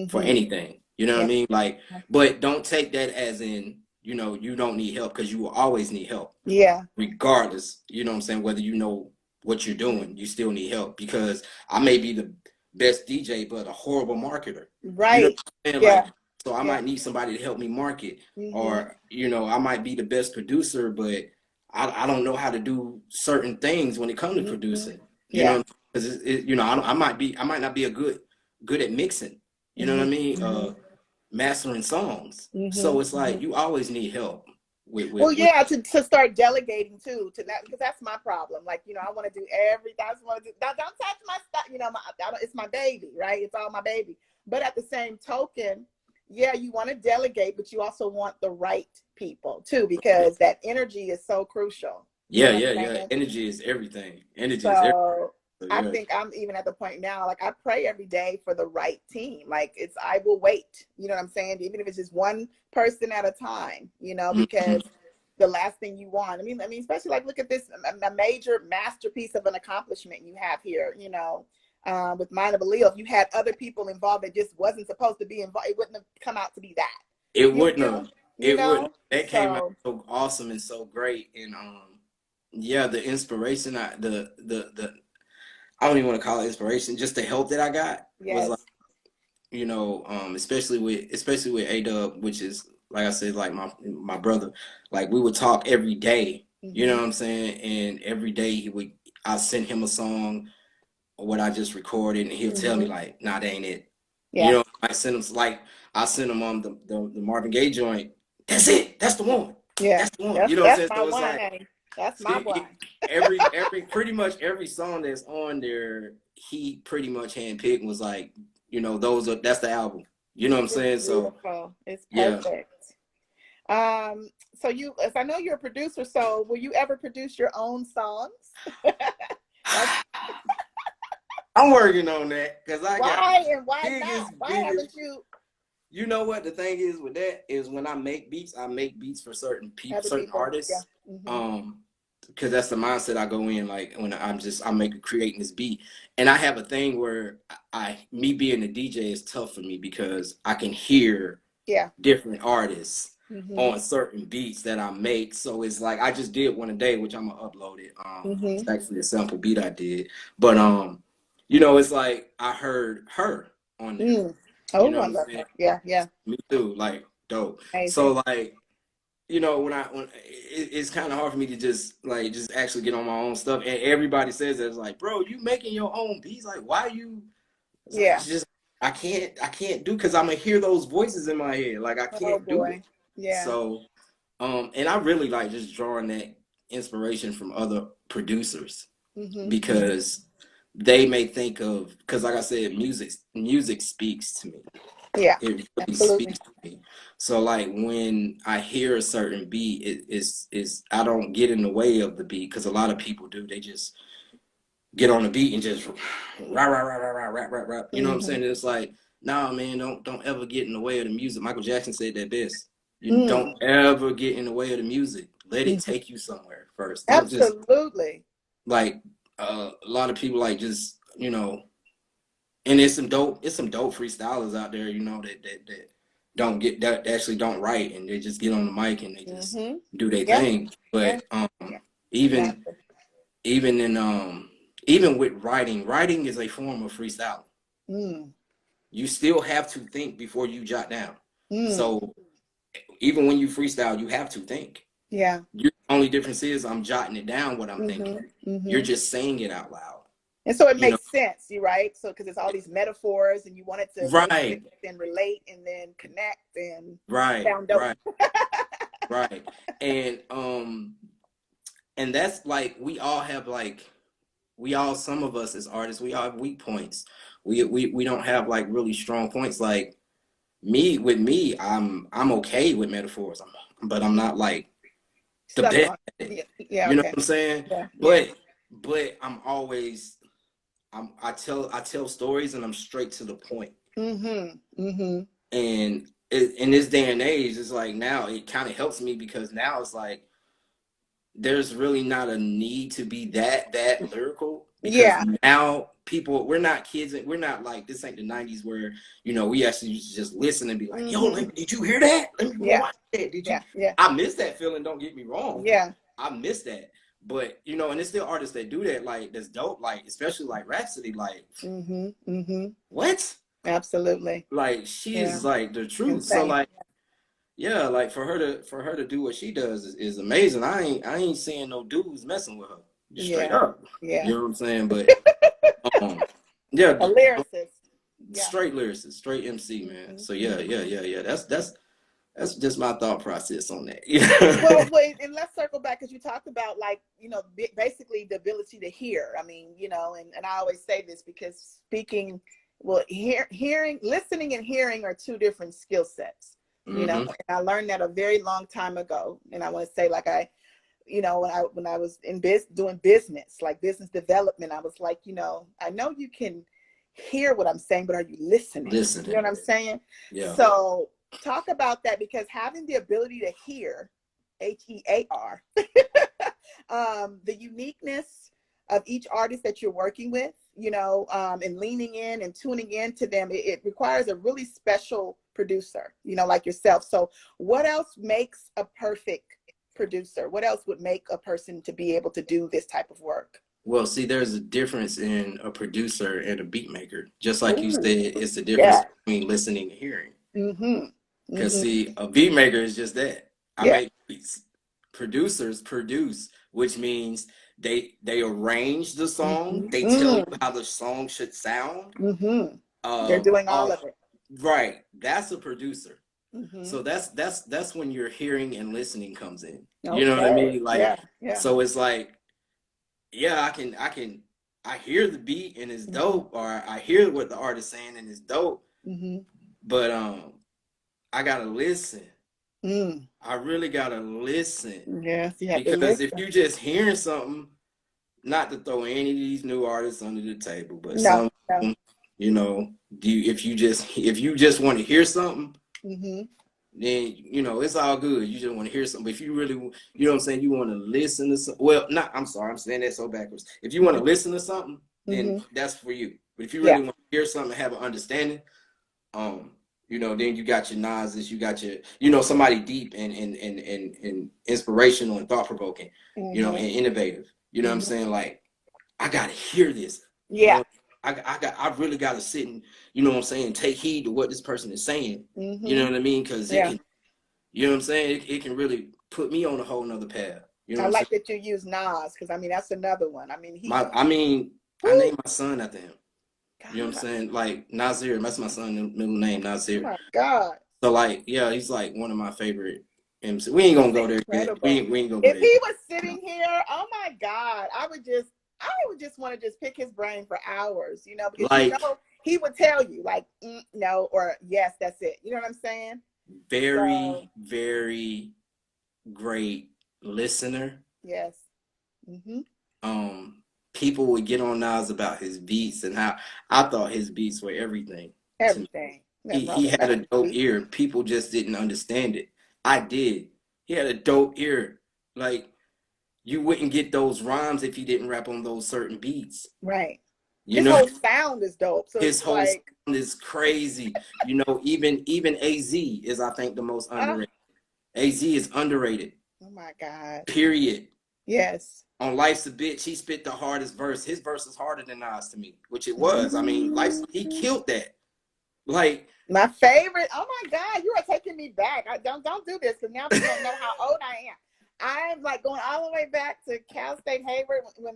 for anything. You know what I mean? Like, but don't take that as in, you don't need help because you will always need help. Yeah. Regardless, you know what I'm saying? Whether you know what you're doing, you still need help because I may be the best DJ, but a horrible marketer. Right. You know what I'm saying? Yeah. Like, so I might need somebody to help me market, or I might be the best producer, but I don't know how to do certain things when it comes to producing. You know, because I might not be good at mixing. You know what I mean? Mastering songs. So it's like you always need help. To start delegating too, because that's my problem. Like, I want to do everything. I just want to do. Don't touch my stuff. It's my baby, right? It's all my baby. But at the same token, yeah, you want to delegate, but you also want the right people too, because that energy is so crucial. Yeah. Energy is everything. Energy is everything. So, I yeah. think I'm even at the point now, like I pray every day for the right team. Like I will wait, you know what I'm saying? Even if it's just one person at a time, you know, Mm-hmm. because the last thing you want, I mean, especially like look at this, a major masterpiece of an accomplishment you have here, you know, with Mind of a Leo. If you had other people involved that just wasn't supposed to be involved, it wouldn't have come out to be that. It You wouldn't feel? have. You It wouldn't. know? That came out So so awesome and so great. And yeah, the inspiration, the I don't even want to call it inspiration, just the help that I got was like, yes. you know, especially with A-Dub, which is like I said, like my brother. Like we would talk every day. You know Mm-hmm. what I'm saying? And every day I sent him a song or what I just recorded, and he'll tell me Mm-hmm. like, "Nah, that ain't it." You Yeah. know, I sent him on the Marvin Gaye joint. That's it. That's the one. Yeah. That's the one. That's You know what I'm that's saying? my So it's one, like honey. That's my one. every pretty much every song that's on there, he pretty much handpicked and was like, you know, that's the album. You know what I'm It's saying? So beautiful. It's yeah. perfect. So as I know you're a producer, so will you ever produce your own songs? That's I'm working on that because I got why and why not? biggest, Why haven't biggest. you You know what the thing is with that is when I make beats for certain people, other certain people? Yeah. artists. Mm-hmm. Um, because that's the mindset I go in. Like when I'm creating this beat, and I have a thing where me being a DJ is tough for me because I can hear Yeah. different artists Mm-hmm. on certain beats that I make. So it's like I just did one today, which I'm gonna upload it. It's Mm-hmm. actually a sample beat I did, but you know, it's like I heard her on there. Mm. You Oh, know I what I'm love saying? her. Yeah, yeah. Me too. Like dope. Amazing. So like, you know, it's kind of hard for me to just actually get on my own stuff, and everybody says that it's like, bro, you making your own beats? Like, why you? It's like Yeah. it's just I can't do because I'm gonna hear those voices in my head. Like I Oh can't do it. boy. Yeah. So and I really like just drawing that inspiration from other producers Mm-hmm. because they may think of because like I said, music speaks to me. Yeah. It really Absolutely. speaks to me. So like when I hear a certain beat, is I don't get in the way of the beat because a lot of people do. They just get on the beat and just rah rah rah rah rah rap rap rap. You know what I'm Mm-hmm. saying? It's like, nah, man, don't ever get in the way of the music. Michael Jackson said that best. You Mm. don't ever get in the way of the music. Let it Mm-hmm. take you somewhere first. Don't just Absolutely. like a lot of people like just and it's some dope freestylers out there, that don't get that actually don't write and they just get on the mic and they just Mm-hmm. do their Yeah. thing. Yeah. But Yeah. even Exactly. even in even with writing is a form of freestyle. Mm. You still have to think before you jot down. Mm. So even when you freestyle, you have to think. Yeah. Your only difference is I'm jotting it down what I'm thinking. Mm-hmm. You're Mm-hmm. just saying it out loud. And so it You know, makes sense, you right? So because it's all these metaphors and you want it to make sense right, and relate and then connect and right, sound dope. right, right. And that's like we all some of us as artists, we all have weak points. We don't have like really strong points. Like with me, I'm okay with metaphors. But I'm not like the Stuck best on. at it. Yeah. Yeah. You know Okay. what I'm saying? Yeah. Yeah. But I'm always I tell stories and I'm straight to the point. Mm-hmm. Mm-hmm. And in this day and age, it's like now it kind of helps me because now it's like there's really not a need to be that lyrical because Yeah. now we're not kids and we're not like this ain't the 90s where we actually used to just listen and be like, yo, Mm-hmm. did you hear that? Let me go Yeah. watch that. Did you? Yeah. Yeah. I miss that feeling, don't get me wrong. Yeah. I miss that. But and there's still artists that do that, like that's dope, like especially like Rhapsody, like Mm-hmm. Mm-hmm. what? Absolutely. Like she Yeah. is like the truth. So Insane. like yeah, like for her to do what she does is amazing. I ain't seeing no dudes messing with her. Just straight Yeah. up. Yeah. You know what I'm saying? But um yeah, A lyricist. Yeah. straight lyricist, straight MC, man. Mm-hmm. So yeah, Mm-hmm. yeah, yeah, yeah. That's just my thought process on that. Well, wait, and let's circle back because you talked about like, basically the ability to hear. I mean, and I always say this because speaking, well, listening and hearing are two different skill sets, hmm and I learned that a very long time ago. And I want to say like you know, when I was in doing business, like business development, I was like, you know, I know you can hear what I'm saying, but are you listening? You know what I'm saying? Yeah. So talk about that, because having the ability to hear, HEAR, the uniqueness of each artist that you're working with, you know, and leaning in and tuning in to them, it requires a really special producer, you know, like yourself. So what else makes a perfect producer? What else would make a person to be able to do this type of work? Well, see, there's a difference in a producer and a beat maker. Just like you Ooh, said, it's the difference yeah. between listening and hearing. Mm-hmm. Because Mm-hmm. see, a beat maker is just that. I Yeah. make beats. Producers produce, which means they arrange the song. They tell you Mm-hmm. how the song should sound. Mm-hmm. They're doing all of it. Right. That's a producer. Mm-hmm. So that's when your hearing and listening comes in. You know what I Okay. mean? Like, Yeah. Yeah. so it's like, yeah, I hear the beat and it's Mm-hmm. dope, or I hear what the artist saying and it's dope, Mm-hmm. but I gotta listen. Mm. I really gotta listen, Yes, you have to because if listen. you just hearing something, not to throw any of these new artists under the table, but No, some, no. you know, if you just want to hear something, Mm-hmm. then you know it's all good. You just want to hear something. But if you really, you know what I'm saying, you want to listen to some, well, not, I'm sorry, I'm saying that so backwards. If you want to listen to something, then Mm-hmm. that's for you. But if you Yeah. really want to hear something, have an understanding, you know, then you got your Nas's, you got your, you know, somebody deep and inspirational and thought provoking, you know, Mm-hmm. and innovative. You know what I'm Mm-hmm. saying? Like, I gotta hear this. You Yeah. know, I really gotta sit and, you know what I'm saying, take heed to what this person is saying. You Mm-hmm. know what I mean? Because it Yeah. can, you know what I'm saying, it can really put me on a whole nother path. You know I what I'm saying? like that you use Nas, because I mean that's another one. I mean I whoo, named my son after him. You know what I'm God, saying? Like Nasir, that's my son's middle name, oh Nasir. my God. So like, yeah, he's like one of my favorite MC. We ain't gonna go there yet. Incredible. We ain't gonna go If there he yet. was sitting here, oh my God, I would just want to just pick his brain for hours, you know, because you Like, know he would tell you like no or yes, that's it. You know what I'm saying? So very, very great listener. yes. Mm-hmm. People would get on Nas about his beats and how I thought his beats were everything to me. Everything. Nothing wrong He with had a dope that. ear. People just didn't understand it. I did. He had a dope ear. Like, you wouldn't get those rhymes if he didn't rap on those certain beats. Right. You His know, whole sound is dope. So his it's whole like, sound is crazy. You know, even AZ is, I think, the most ah, underrated. AZ is underrated. oh my God. Period. Yes. On Life's a Bitch, he spit the hardest verse. His verse is harder than Nas to me, which it was. I mean, he killed that. Like, My favorite. Oh my God, you are taking me back. I don't do this, because now people don't know how old I am. I'm like going all the way back to Cal State Hayward when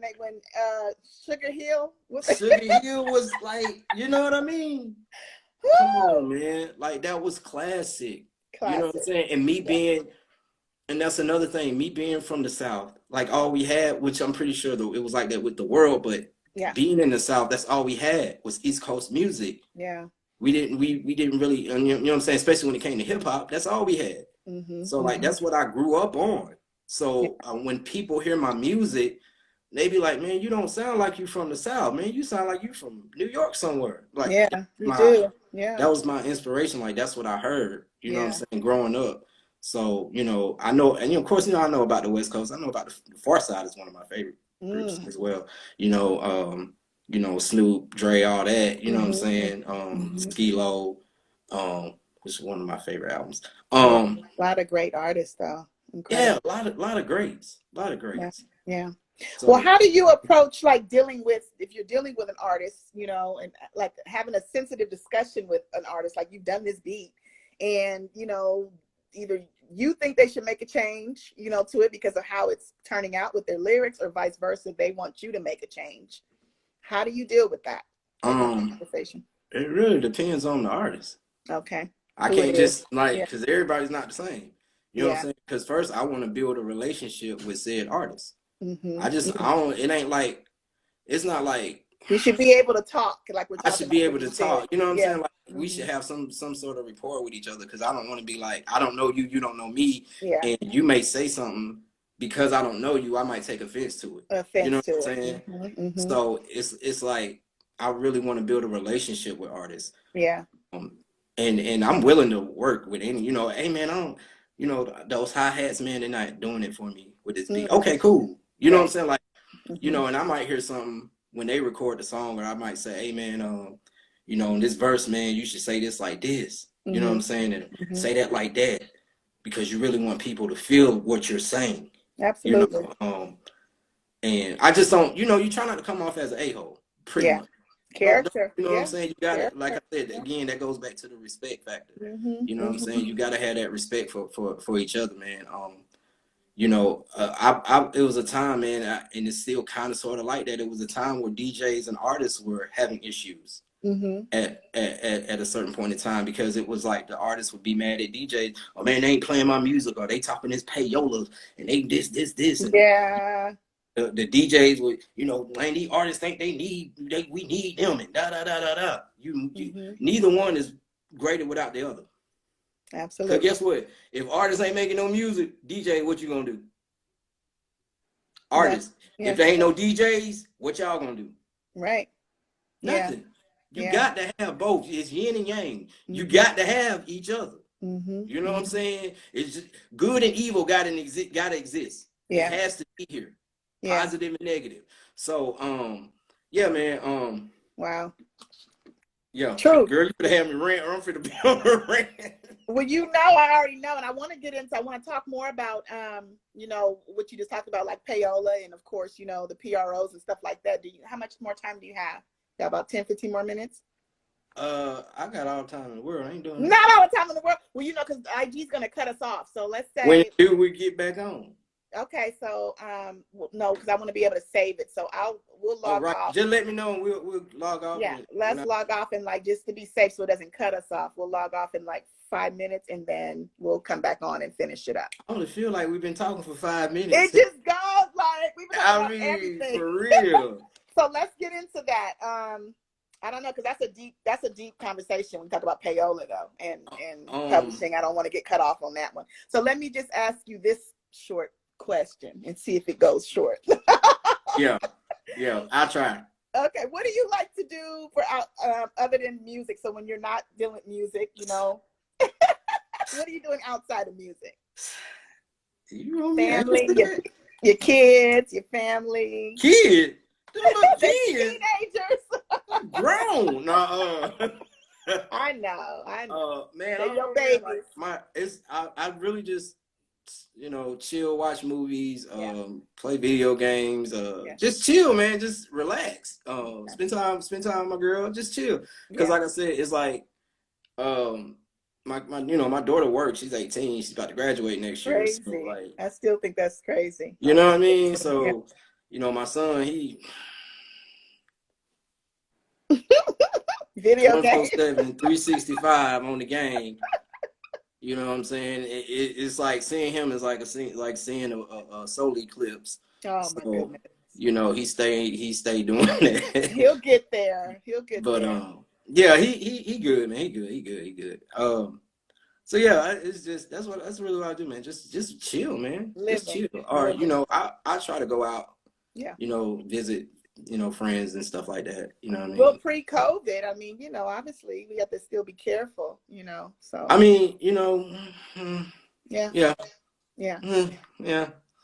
Sugar Hill was. Sugar Hill was like, you know what I mean? Come on, man. Like, that was classic. You know what I'm Classic. saying? Yeah. And that's another thing, me being from the South, like all we had, which I'm pretty sure though it was like that with the world, but Yeah. being in the South, that's all we had was East Coast music. Yeah. We didn't really, you know what I'm saying, especially when it came to hip hop, that's all we had. Mm-hmm. So like Mm-hmm. that's what I grew up on. Yeah. So when people hear my music, they be like, man, you don't sound like you from the South, man. You sound like you from New York somewhere. Like Yeah. You do. Yeah. that was my inspiration. Like that's what I heard. You know what I'm Yeah. saying, growing up. So you know, I know, and of course, you know, I know about the West Coast. I know about the Far Side is one of my favorite groups Mm. as well. You know, Snoop, Dre, all that. You know what I'm Mm-hmm. saying? Mm-hmm. Skee-Lo, which is one of my favorite albums. Yeah. A lot of great artists, though. Yeah, Incredible. a lot of greats, a lot of Yeah. greats. Yeah. Well, So how do you approach like dealing with, if you're dealing with an artist, you know, and like having a sensitive discussion with an artist, like you've done this beat, and you know, either you think they should make a change, you know, to it because of how it's turning out with their lyrics, or vice versa, they want you to make a change. How do you deal with that type of conversation? it really depends on the artist. Okay. I Who it can't is? just like, Yeah. because everybody's not the same. You know what I'm Yeah. saying? Because first I want to build a relationship with said artist. Mm-hmm. I don't, it ain't like, it's not like You should be able to talk like we're I talking should be about what able you to said. talk. You know what I'm Yeah. saying? Like we Mm-hmm. should have some sort of rapport with each other, because I don't want to be like, I don't know you, you don't know me, Yeah. and you may say something because I don't know you, I might take offense to it. You know Offense to what I'm it. saying? Mm-hmm. So it's like I really want to build a relationship with artists. Yeah. And I'm willing to work with any, hey man, I don't, those hi-hats, man, they're not doing it for me with this beat. Okay, cool. You know what I'm saying? Like, and I might hear something when they record the song, or I might say, hey man, in this verse, man, you should say this like this. You know what I'm saying? And say that like that, because you really want people to feel what you're saying. Absolutely. And I just don't, you try not to come off as an a-hole, pretty much. Character. You know what I'm saying? You got to, like I said, Yeah. again, that goes back to the respect factor. You know what I'm saying? You got to have that respect for each other, man. It was a time, man, and it's still kind of sort of like that. It was a time where DJs and artists were having issues at a certain point in time, because it was like the artists would be mad at DJs. Oh man, they ain't playing my music, or they talking this payola, and they this. And yeah. The DJs would, man, these artists think we need them, and da. Neither one is greater without the other. Absolutely. Because guess what? If artists ain't making no music, DJ, what you gonna do? Artists. Yeah. If there ain't no DJs, what y'all gonna do? Right. Nothing. You got to have both. It's yin and yang. You got to have each other. You know what I'm saying? It's just, good and evil gotta exist. Yeah. It has to be here. Positive and negative. So yeah, man. Wow. Yeah. True. Girl, you could have me rant, or I'm finna be on a rant. Well, I already know, and I want to talk more about what you just talked about, like payola, and of course, the PROs and stuff like that. How much more time do you have? Got about 10, 15 more minutes? I got all the time in the world. I ain't doing not all the time in the world. Well, because IG's gonna cut us off. So let's say, when do we get back on? Okay, so no, because I want to be able to save it. So we'll log off. Just let me know, and we'll log off. Yeah, let's log off, and just to be safe, so it doesn't cut us off. We'll log off in 5 minutes, and then we'll come back on and finish it up. I only feel like we've been talking for 5 minutes. It just goes we've been talking about everything. For real. So let's get into that. I don't know, because that's a deep conversation when we talk about payola though, and publishing. I don't want to get cut off on that one. So let me just ask you this short question and see if it goes short. yeah, I'll try. Okay, what do you like to do for other than music? So when you're not doing music, what are you doing outside of music? Family, your kids, your family. Kids? Teenagers. Grown. I know. Man, they're your babies. I really just chill, watch movies, play video games, just chill, man, just relax. Spend time with my girl, just chill. Because like I said, it's like my daughter works, she's 18, she's about to graduate next year. Crazy. So, I still think that's crazy. You know what I mean? So, my son, he video game 365 on the game. You know what I'm saying? It's like seeing him is like seeing a solar eclipse. Oh my goodness! He stay doing that. He'll get there. But yeah, he good, man. He good. So yeah, that's really what I do, man. Just chill, man. Just chill. Or I try to go out. Yeah. Visit friends and stuff like that. You know what I mean? Well, pre-COVID, obviously we have to still be careful. So. I mean, Yeah.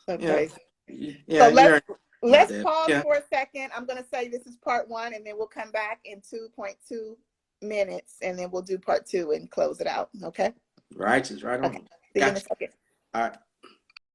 Okay. Yeah. So let's pause for a second. I'm gonna say this is part 1, and then we'll come back in 2.2 minutes, and then we'll do part 2 and close it out. Okay. Righteous, right on. Okay. See you in a second. All right.